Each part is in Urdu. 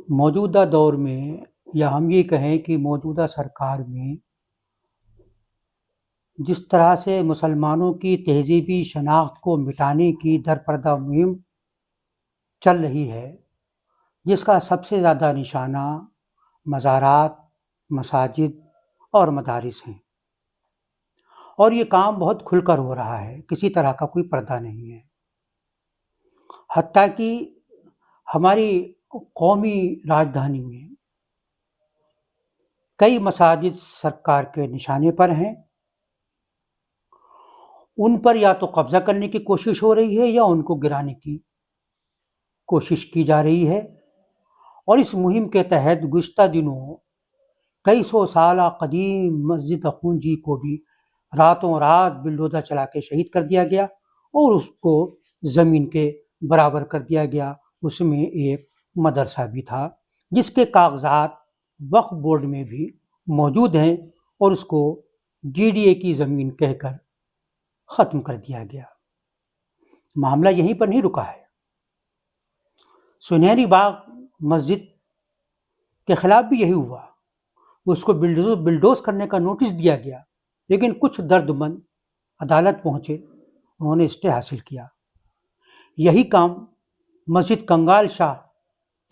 موجودہ دور میں یا ہم یہ کہیں کہ موجودہ سرکار میں جس طرح سے مسلمانوں کی تہذیبی شناخت کو مٹانے کی درپردہ مہم چل رہی ہے، جس کا سب سے زیادہ نشانہ مزارات، مساجد اور مدارس ہیں، اور یہ کام بہت کھل کر ہو رہا ہے، کسی طرح کا کوئی پردہ نہیں ہے۔ حتیٰ کہ ہماری قومی راجدھانی میں کئی مساجد سرکار کے نشانے پر ہیں، ان پر یا تو قبضہ کرنے کی کوشش ہو رہی ہے یا ان کو گرانے کی کوشش کی جا رہی ہے، اور اس مہم کے تحت گزشتہ دنوں کئی سو سالہ قدیم مسجد اخونجی کو بھی راتوں رات بلڈوزر چلا کے شہید کر دیا گیا اور اس کو زمین کے برابر کر دیا گیا۔ اس میں ایک مدرسہ بھی تھا جس کے کاغذات وقف بورڈ میں بھی موجود ہیں، اور اس کو ڈی ڈی اے کی زمین کہہ کر ختم کر دیا گیا۔ معاملہ یہیں پر نہیں رکا ہے، سنہری باغ مسجد کے خلاف بھی یہی ہوا، اس کو بلڈوز کرنے کا نوٹس دیا گیا، لیکن کچھ درد مند عدالت پہنچے، انہوں نے اسٹے حاصل کیا۔ یہی کام مسجد کنگال شاہ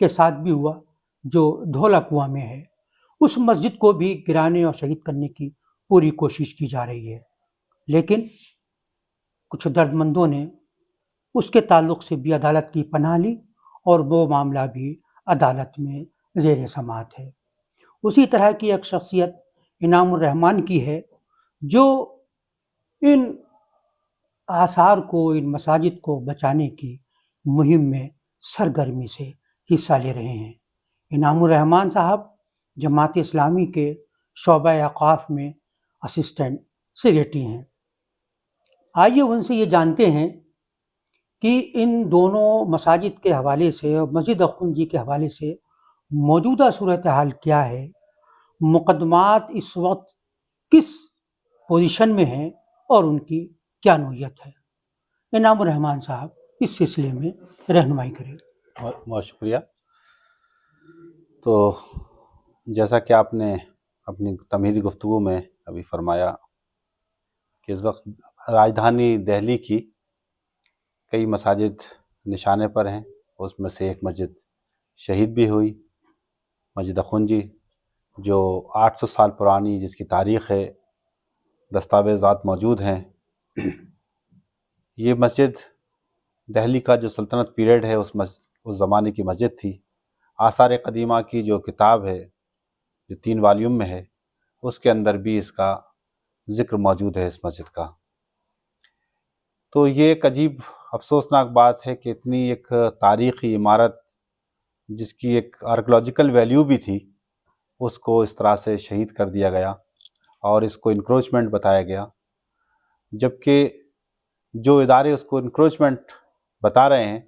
کے ساتھ بھی ہوا جو دھولا کنواں میں ہے، اس مسجد کو بھی گرانے اور شہید کرنے کی پوری کوشش کی جا رہی ہے، لیکن کچھ درد مندوں نے اس کے تعلق سے بھی عدالت کی پناہ لی اور وہ معاملہ بھی عدالت میں زیر سماعت ہے۔ اسی طرح کی ایک شخصیت انعام الرحمن کی ہے جو ان آثار کو، ان مساجد کو بچانے کی مہم میں سرگرمی سے حصہ لے رہے ہیں۔ انعام الرحمن صاحب جماعت اسلامی کے شعبہ اوقاف میں اسسٹنٹ سیکریٹری ہیں۔ آئیے ان سے یہ جانتے ہیں کہ ان دونوں مساجد کے حوالے سے اور مسجد اخونجی کے حوالے سے موجودہ صورتحال کیا ہے، مقدمات اس وقت کس پوزیشن میں ہیں اور ان کی کیا نوعیت ہے۔ انعام الرحمن صاحب اس سلسلے میں رہنمائی کریں۔ بہت شکریہ۔ تو جیسا کہ آپ نے اپنی تمہیدی گفتگو میں ابھی فرمایا کہ اس وقت راجدھانی دہلی کی کئی مساجد نشانے پر ہیں، اس میں سے ایک مسجد شہید بھی ہوئی، مسجد اخونجی، جو 800 سال پرانی، جس کی تاریخ ہے، دستاویزات موجود ہیں۔ یہ مسجد دہلی کا جو سلطنت پیریڈ ہے اس زمانے کی مسجد تھی۔ آثار قدیمہ کی جو کتاب ہے جو 3 والیوم میں ہے، اس کے اندر بھی اس کا ذکر موجود ہے اس مسجد کا۔ تو یہ ایک عجیب افسوسناک بات ہے کہ اتنی ایک تاریخی عمارت جس کی ایک آرکیولوجیکل ویلیو بھی تھی، اس کو اس طرح سے شہید کر دیا گیا اور اس کو انکروچمنٹ بتایا گیا، جبکہ جو ادارے اس کو انکروچمنٹ بتا رہے ہیں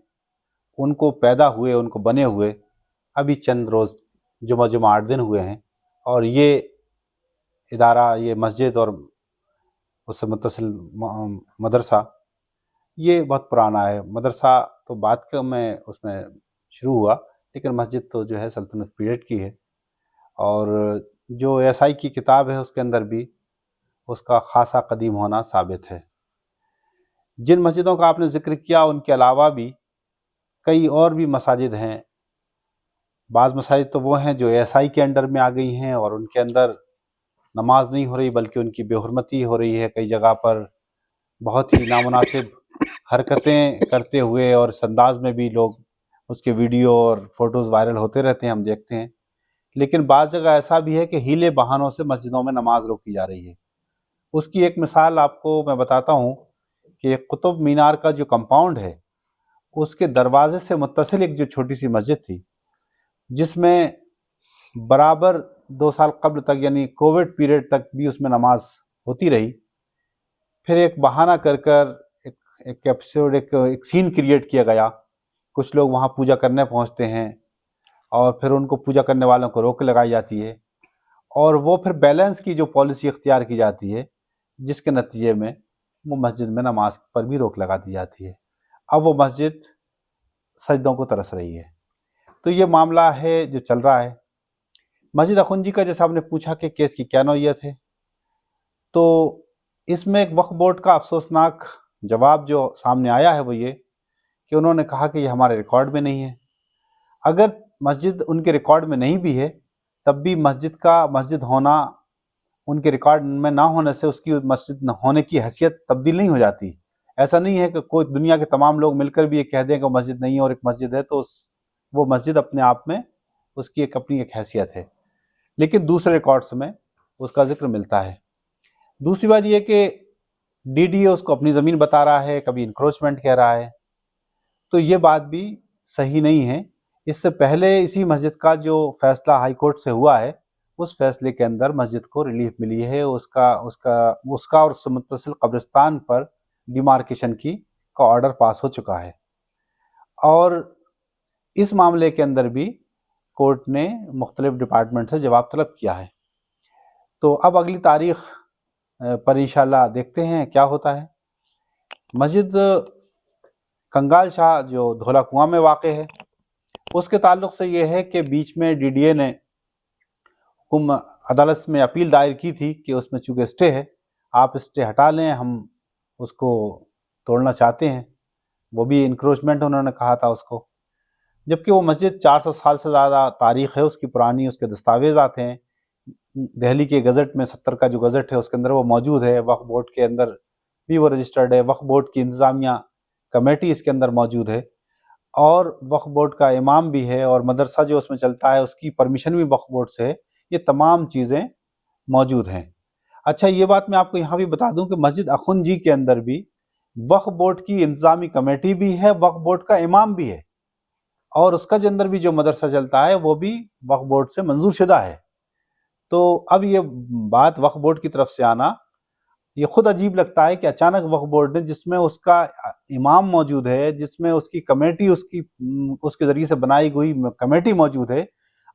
ان کو پیدا ہوئے، ان کو بنے ہوئے ابھی چند روز، جمعہ 8 دن ہوئے ہیں، اور یہ ادارہ، یہ مسجد اور اس سے متصل مدرسہ یہ بہت پرانا ہے۔ مدرسہ تو بعد میں اس میں شروع ہوا، لیکن مسجد تو جو ہے سلطنت پیریڈ کی ہے، اور جو ایس آئی کی کتاب ہے اس کے اندر بھی اس کا خاصا قدیم ہونا ثابت ہے۔ جن مسجدوں کا آپ نے ذکر کیا ان کے علاوہ بھی کئی اور بھی مساجد ہیں۔ بعض مساجد تو وہ ہیں جو ایس آئی کے انڈر میں آ گئی ہیں اور ان کے اندر نماز نہیں ہو رہی بلکہ ان کی بے حرمتی ہو رہی ہے، کئی جگہ پر بہت ہی نامناسب حرکتیں کرتے ہوئے، اور اس انداز میں بھی لوگ اس کے ویڈیو اور فوٹوز وائرل ہوتے رہتے ہیں، ہم دیکھتے ہیں۔ لیکن بعض جگہ ایسا بھی ہے کہ ہیلے بہانوں سے مسجدوں میں نماز روکی جا رہی ہے۔ اس کی ایک مثال آپ کو میں بتاتا ہوں کہ قطب مینار کا جو کمپاؤنڈ ہے، اس کے دروازے سے متصل ایک جو چھوٹی سی مسجد تھی، جس میں برابر 2 سال قبل تک، یعنی کووڈ پیریڈ تک بھی اس میں نماز ہوتی رہی۔ پھر ایک بہانہ کر ایک ایپیسوڈ، ایک سین کریٹ کیا گیا، کچھ لوگ وہاں پوجا کرنے پہنچتے ہیں اور پھر ان کو پوجا کرنے والوں کو روک لگائی جاتی ہے، اور وہ پھر بیلنس کی جو پالیسی اختیار کی جاتی ہے، جس کے نتیجے میں وہ مسجد میں نماز پر بھی روک لگا دی جاتی ہے۔ اب وہ مسجد سجدوں کو ترس رہی ہے۔ تو یہ معاملہ ہے جو چل رہا ہے۔ مسجد اخنجی کا جیسا آپ نے پوچھا کہ کیس کی کیا نوعیت ہے، تو اس میں ایک وقف بورڈ کا افسوسناک جواب جو سامنے آیا ہے وہ یہ کہ انہوں نے کہا کہ یہ ہمارے ریکارڈ میں نہیں ہے۔ اگر مسجد ان کے ریکارڈ میں نہیں بھی ہے تب بھی مسجد ہونا ان کے ریکارڈ میں نہ ہونے سے اس کی مسجد نہ ہونے کی حیثیت تبدیل نہیں ہو جاتی۔ ایسا نہیں ہے کہ کوئی دنیا کے تمام لوگ مل کر بھی یہ کہہ دیں کہ وہ مسجد نہیں ہے اور ایک مسجد ہے تو وہ مسجد اپنے آپ میں اس کی اپنی ایک حیثیت ہے، لیکن دوسرے ریکارڈز میں اس کا ذکر ملتا ہے۔ دوسری بات یہ کہ ڈی ڈی اے اس کو اپنی زمین بتا رہا ہے، کبھی انکروچمنٹ کہہ رہا ہے، تو یہ بات بھی صحیح نہیں ہے۔ اس سے پہلے اسی مسجد کا جو فیصلہ ہائی کورٹ سے ہوا ہے اس فیصلے کے اندر مسجد کو ریلیف ملی ہے، اس کا اور اس سے متصل قبرستان پر ڈیمارکیشن کا آرڈر پاس ہو چکا ہے، اور اس معاملے کے اندر بھی کورٹ نے مختلف ڈپارٹمنٹ سے جواب طلب کیا ہے۔ تو اب اگلی تاریخ پر انشاءاللہ دیکھتے ہیں کیا ہوتا ہے۔ مسجد کنگال شاہ جو دھولا کنواں میں واقع ہے اس کے تعلق سے یہ ہے کہ بیچ میں ڈی ڈی اے نے عدالت میں اپیل دائر کی تھی کہ اس میں چونکہ اسٹے ہے، آپ اسٹے ہٹا لیں، ہم اس کو توڑنا چاہتے ہیں، وہ بھی انکروچمنٹ انہوں نے کہا تھا اس کو، جبکہ وہ مسجد 400 سال سے زیادہ تاریخ ہے اس کی پرانی، اس کے دستاویزات ہیں، دہلی کے گزٹ میں 70 کا جو گزٹ ہے اس کے اندر وہ موجود ہے، وقف بورڈ کے اندر بھی وہ رجسٹرڈ ہے، وقف بورڈ کی انتظامیہ کمیٹی اس کے اندر موجود ہے، اور وقف بورڈ کا امام بھی ہے، اور مدرسہ جو اس میں چلتا ہے اس کی پرمیشن بھی وقف بورڈ سے ہے، یہ تمام چیزیں موجود ہیں۔ اچھا، یہ بات میں آپ کو یہاں بھی بتا دوں کہ مسجد اخنجی کے اندر بھی وقف بورڈ کی انتظامی کمیٹی بھی ہے، وقف بورڈ کا امام بھی ہے، اور اس کا جو اندر بھی جو مدرسہ چلتا ہے وہ بھی وقف بورڈ سے منظور شدہ ہے۔ تو اب یہ بات وقف بورڈ کی طرف سے آنا یہ خود عجیب لگتا ہے کہ اچانک وقف بورڈ نے، جس میں اس کا امام موجود ہے، جس میں اس کی کمیٹی اس کے ذریعے سے بنائی ہوئی کمیٹی موجود ہے،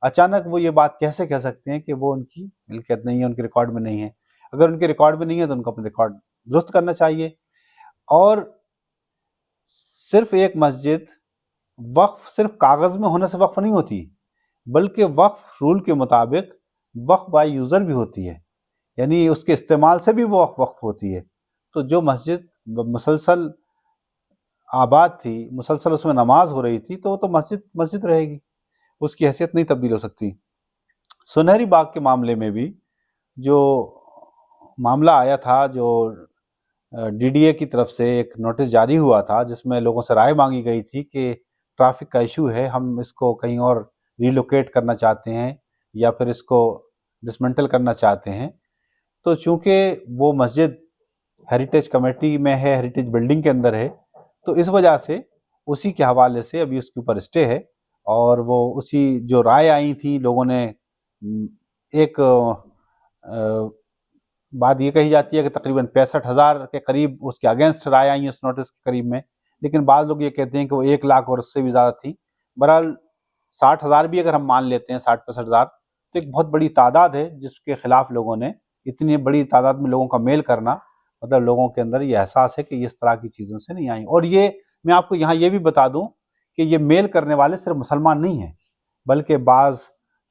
اچانک وہ یہ بات کیسے کہہ سکتے ہیں کہ وہ ان کی ملکیت نہیں ہے، ان کے ریکارڈ میں نہیں ہے؟ اگر ان کے ریکارڈ میں نہیں ہے تو ان کو اپنے ریکارڈ درست کرنا چاہیے۔ اور صرف ایک مسجد وقف صرف کاغذ میں ہونے سے وقف نہیں ہوتی، بلکہ وقف رول کے مطابق وقف بائی یوزر بھی ہوتی ہے، یعنی اس کے استعمال سے بھی وہ وقف ہوتی ہے۔ تو جو مسجد مسلسل آباد تھی، مسلسل اس میں نماز ہو رہی تھی، تو وہ تو مسجد رہے گی، اس کی حیثیت نہیں تبدیل ہو سکتی۔ سنہری باغ کے معاملے میں بھی جو معاملہ آیا تھا، جو ڈی ڈی اے کی طرف سے ایک نوٹس جاری ہوا تھا جس میں لوگوں سے رائے مانگی گئی تھی کہ ٹریفک کا ایشو ہے، ہم اس کو کہیں اور ریلوکیٹ کرنا چاہتے ہیں یا پھر اس کو ڈسمنٹل کرنا چاہتے ہیں، تو چونکہ وہ مسجد ہیریٹیج کمیٹی میں ہے، ہیریٹیج بلڈنگ کے اندر ہے، تو اس وجہ سے اسی کے حوالے سے ابھی اس کے اوپر اسٹے ہے، اور وہ اسی جو رائے آئی تھی لوگوں نے، ایک بات یہ کہی جاتی ہے کہ تقریباً 65,000 کے قریب اس کے اگینسٹ رائے آئی ہیں اس نوٹس کے قریب میں، لیکن بعض لوگ یہ کہتے ہیں کہ وہ 1 لاکھ اور اس سے بھی زیادہ تھی۔ بہرحال 60,000 بھی اگر ہم مان لیتے ہیں، 60-65,000، تو ایک بہت بڑی تعداد ہے جس کے خلاف لوگوں نے، اتنی بڑی تعداد میں لوگوں کا میل کرنا، مطلب لوگوں کے اندر یہ احساس ہے کہ یہ اس طرح کی چیزوں سے نہیں آئیں۔ اور یہ میں آپ کو یہاں یہ بھی بتا دوں کہ یہ میل کرنے والے صرف مسلمان نہیں ہیں، بلکہ بعض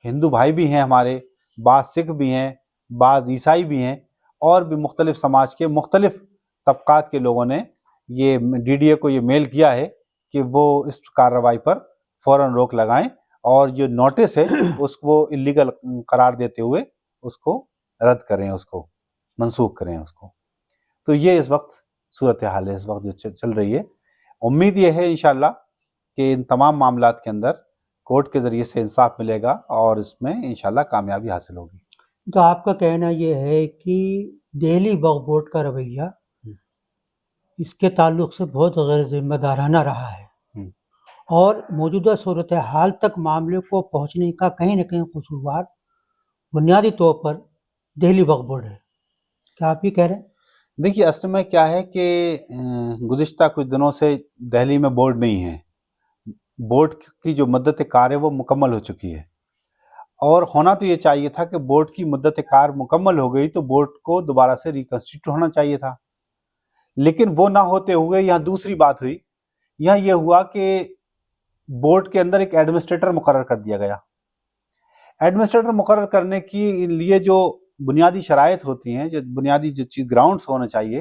ہندو بھائی بھی ہیں ہمارے، بعض سکھ بھی ہیں، بعض عیسائی بھی ہیں، اور بھی مختلف سماج کے مختلف طبقات کے لوگوں نے یہ ڈی ڈی اے کو یہ میل کیا ہے کہ وہ اس کارروائی پر فوراً روک لگائیں، اور جو نوٹس ہے اس کو اللیگل قرار دیتے ہوئے اس کو رد کریں، اس کو منسوخ کریں اس کو۔ تو یہ اس وقت صورتحال ہے، اس وقت جو چل رہی ہے۔ امید یہ ہے انشاءاللہ کہ ان تمام معاملات کے اندر کورٹ کے ذریعے سے انصاف ملے گا اور اس میں انشاءاللہ کامیابی حاصل ہوگی۔ تو آپ کا کہنا یہ ہے کہ دہلی وقف بورڈ کا رویہ اس کے تعلق سے بہت غیر ذمہ دارانہ رہا ہے، اور موجودہ صورتحال تک معاملے کو پہنچنے کا کہیں نہ کہیں قصوروار بنیادی طور پر دہلی وقف بورڈ ہے، کیا آپ یہ کہہ رہے ہیں؟ دیکھیے، اصل میں کیا ہے کہ گزشتہ کچھ دنوں سے دہلی میں بورڈ نہیں ہے، بورڈ کی جو مدت کار ہے وہ مکمل ہو چکی ہے، اور ہونا تو یہ چاہیے تھا کہ بورڈ کی مدت کار مکمل ہو گئی تو بورڈ کو دوبارہ سے ریکنسٹیٹیوٹ ہونا چاہیے تھا، لیکن وہ نہ ہوتے ہوئے یہاں دوسری بات ہوئی، یہاں یہ ہوا کہ بورڈ کے اندر ایک ایڈمنسٹریٹر مقرر کر دیا گیا. ایڈمنسٹریٹر مقرر کرنے کے لیے جو بنیادی شرائط ہوتی ہیں، جو بنیادی جو چیز گراؤنڈس ہونا چاہیے،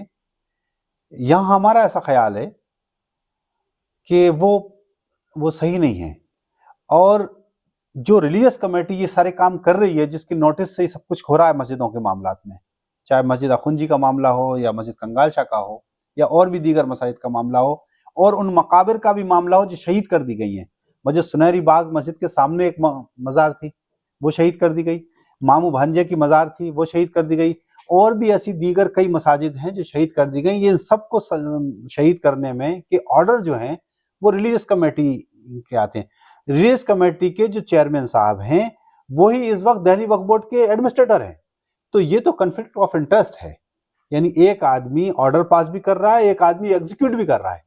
یہاں ہمارا ایسا خیال ہے کہ وہ صحیح نہیں ہے. اور جو ریلیجس کمیٹی یہ سارے کام کر رہی ہے، جس کی نوٹس سے یہ سب کچھ ہو رہا ہے مسجدوں کے معاملات میں، چاہے مسجد اخنجی کا معاملہ ہو یا مسجد کنگال شاہ کا ہو یا اور بھی دیگر مساجد کا معاملہ ہو، اور ان مقابر کا بھی معاملہ ہو جو شہید کر دی گئی ہیں. مسجد سنہری باغ مسجد کے سامنے ایک مزار تھی، وہ شہید کر دی گئی. ماموں بھانجے کی مزار تھی، وہ شہید کر دی گئی. اور بھی ایسی دیگر کئی مساجد ہیں جو شہید کر دی گئی. یہ سب کو شہید کرنے میں کہ آرڈر جو ہیں وہ ریلیجس کمیٹی کے آتے ہیں. ریلیجس کمیٹی کے جو چیئرمین صاحب ہیں وہی اس وقت دہلی وقف بورڈ کے ایڈمنسٹریٹر ہیں. تو یہ تو کنفلکٹ آف انٹرسٹ ہے. یعنی ایک آدمی آرڈر پاس بھی کر رہا ہے، ایک آدمی ایگزیکیوٹ بھی کر رہا ہے.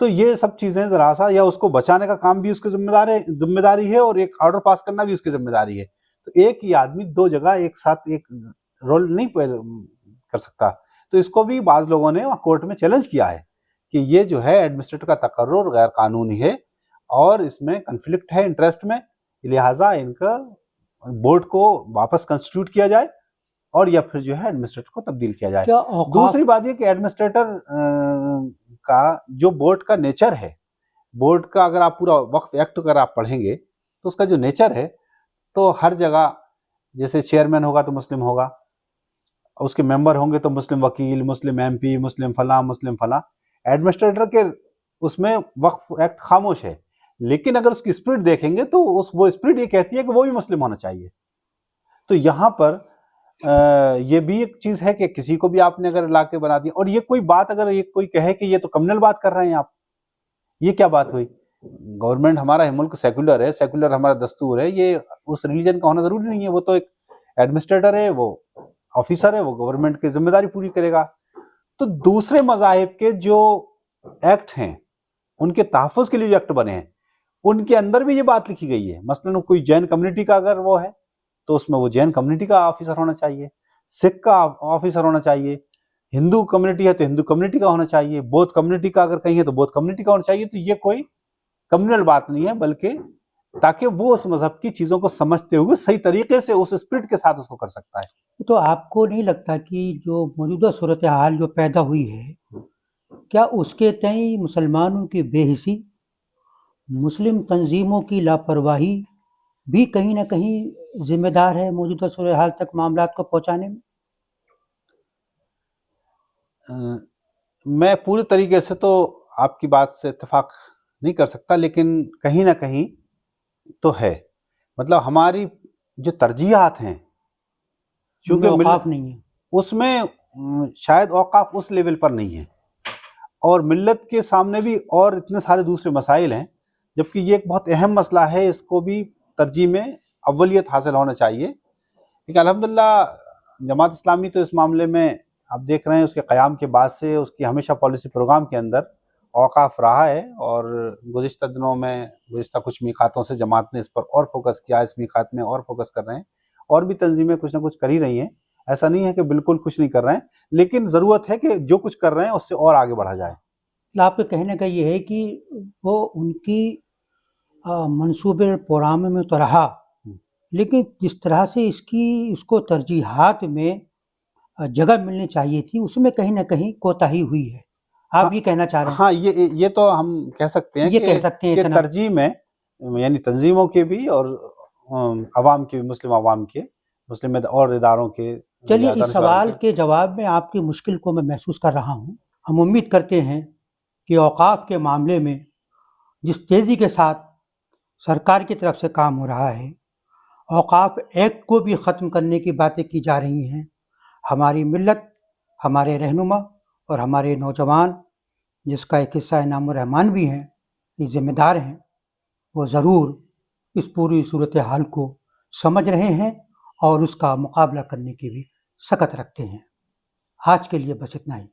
تو یہ سب چیزیں ذرا سا، یا اس کو بچانے کا کام بھی اس کی ذمہ داری ہے اور ایک آرڈر پاس کرنا بھی اس کی ذمہ داری ہے. تو ایک ہی آدمی دو جگہ ایک ساتھ ایک رول نہیں کر سکتا. تو اس کو بھی بعض لوگوں نے کورٹ میں چیلنج کیا ہے کہ یہ جو ہے ایڈمنسٹریٹر کا تقرر غیر قانونی ہے اور اس میں کنفلکٹ ہے انٹرسٹ میں، لہٰذا ان کا بورڈ کو واپس کنسٹیٹیوٹ کیا جائے اور یا پھر جو ہے ایڈمنسٹریٹر کو تبدیل کیا جائے. دوسری بات یہ کہ ایڈمنسٹریٹر کا جو بورڈ کا نیچر ہے، بورڈ کا اگر آپ پورا وقف ایکٹ اگر آپ پڑھیں گے تو اس کا جو نیچر ہے، تو ہر جگہ جیسے چیئرمین ہوگا تو مسلم ہوگا، اس کے ممبر ہوں گے تو مسلم وکیل، مسلم ایم پی، مسلم فلاں مسلم فلاں. ایڈمنسٹریٹر کے اس میں وقف ایکٹ خاموش ہے، لیکن اگر اس کی اسپرٹ دیکھیں گے تو وہ اسپرٹ یہ کہتی ہے کہ وہ بھی مسلم ہونا چاہیے. تو یہاں پر یہ بھی ایک چیز ہے کہ کسی کو بھی آپ نے اگر لا کے بنا دیا. اور یہ کوئی بات اگر یہ کوئی کہے کہ یہ تو کمیونل بات کر رہے ہیں آپ، یہ کیا بات ہوئی؟ گورنمنٹ ہمارا ملک سیکولر ہے، سیکولر ہمارا دستور ہے، یہ اس ریلیجن کا ہونا ضروری نہیں ہے. وہ تو ایک ایڈمنسٹریٹر ہے، وہ آفیسر ہے، وہ گورنمنٹ کی ذمہ داری پوری کرے گا. تو دوسرے مذاہب کے جو ایکٹ ہیں، ان کے تحفظ کے لیے جو ایکٹ بنے ہیں، ان کے اندر بھی یہ بات لکھی گئی ہے. مثلاً کوئی جین کمیونٹی کا اگر وہ ہے تو اس میں وہ جین کمیونٹی کا آفیسر ہونا چاہیے، سکھ کا آفیسر ہونا چاہیے، ہندو کمیونٹی ہے تو ہندو کمیونٹی کا ہونا چاہیے، بودھ کمیونٹی کا اگر کہیں ہے تو بودھ کمیونٹی کا ہونا چاہیے. تو یہ کوئی کمیونل بات نہیں ہے، بلکہ تاکہ وہ اس مذہب کی چیزوں کو سمجھتے ہوئے صحیح طریقے سے اس اسپرٹ کے ساتھ اس کو کر سکتا ہے. تو آپ کو نہیں لگتا کہ جو موجودہ صورتحال جو پیدا ہوئی ہے، کیا اس کے تئیں مسلمانوں کی بے حسی، مسلم تنظیموں کی لاپرواہی بھی کہیں نہ کہیں ذمہ دار ہے موجودہ صورتحال تک معاملات کو پہنچانے میں؟ میں پوری طریقے سے تو آپ کی بات سے اتفاق نہیں کر سکتا، لیکن کہیں نہ کہیں تو ہے. مطلب ہماری جو ترجیحات ہیں، چونکہ اوقاف نہیں ہے، اس میں شاید اوقاف اس لیول پر نہیں ہے، اور ملت کے سامنے بھی اور اتنے سارے دوسرے مسائل ہیں، جبکہ یہ ایک بہت اہم مسئلہ ہے. اس کو بھی ترجیح میں اولیت حاصل ہونا چاہیے. لیکن الحمدللہ جماعت اسلامی تو اس معاملے میں آپ دیکھ رہے ہیں اس کے قیام کے بعد سے اس کی ہمیشہ پالیسی پروگرام کے اندر اوقاف رہا ہے، اور گزشتہ دنوں میں گزشتہ کچھ میقاتوں سے جماعت نے اس پر اور فوکس کیا، اس میقات میں اور فوکس کر رہے ہیں، اور بھی تنظیمیں کچھ نہ کچھ کر ہی رہی ہیں. ایسا نہیں ہے کہ بالکل کچھ نہیں کر رہے ہیں، لیکن ضرورت ہے کہ جو کچھ کر رہے ہیں اس سے اور آگے بڑھا جائے. آپ کے کہنے کا یہ ہے کہ وہ ان کی منصوبے پروگرام میں تو رہا، لیکن جس طرح سے اس کو ترجیحات میں جگہ ملنی چاہیے تھی، اس میں کہیں نہ کہیں کوتاہی ہوئی ہے. آپ یہ کہنا چاہ رہے ہیں؟ ہاں، یہ تو ہم کہہ سکتے ہیں کہ ترجیح میں یعنی تنظیموں کے بھی اور عوام کے بھی، مسلم عوام کے، مسلم اور اداروں کے. چلیے، اس سوال کے جواب میں آپ کی مشکل کو میں محسوس کر رہا ہوں. ہم امید کرتے ہیں کہ اوقاف کے معاملے میں جس تیزی کے ساتھ سرکار کی طرف سے کام ہو رہا ہے، اوقاف ایکٹ کو بھی ختم کرنے کی باتیں کی جا رہی ہیں، ہماری ملت، ہمارے رہنما اور ہمارے نوجوان، جس کا ایک حصہ انعام الرحمان بھی ہیں، یہ ذمہ دار ہیں، وہ ضرور اس پوری صورتحال کو سمجھ رہے ہیں اور اس کا مقابلہ کرنے کی بھی سکت رکھتے ہیں. آج کے لیے بس اتنا ہی.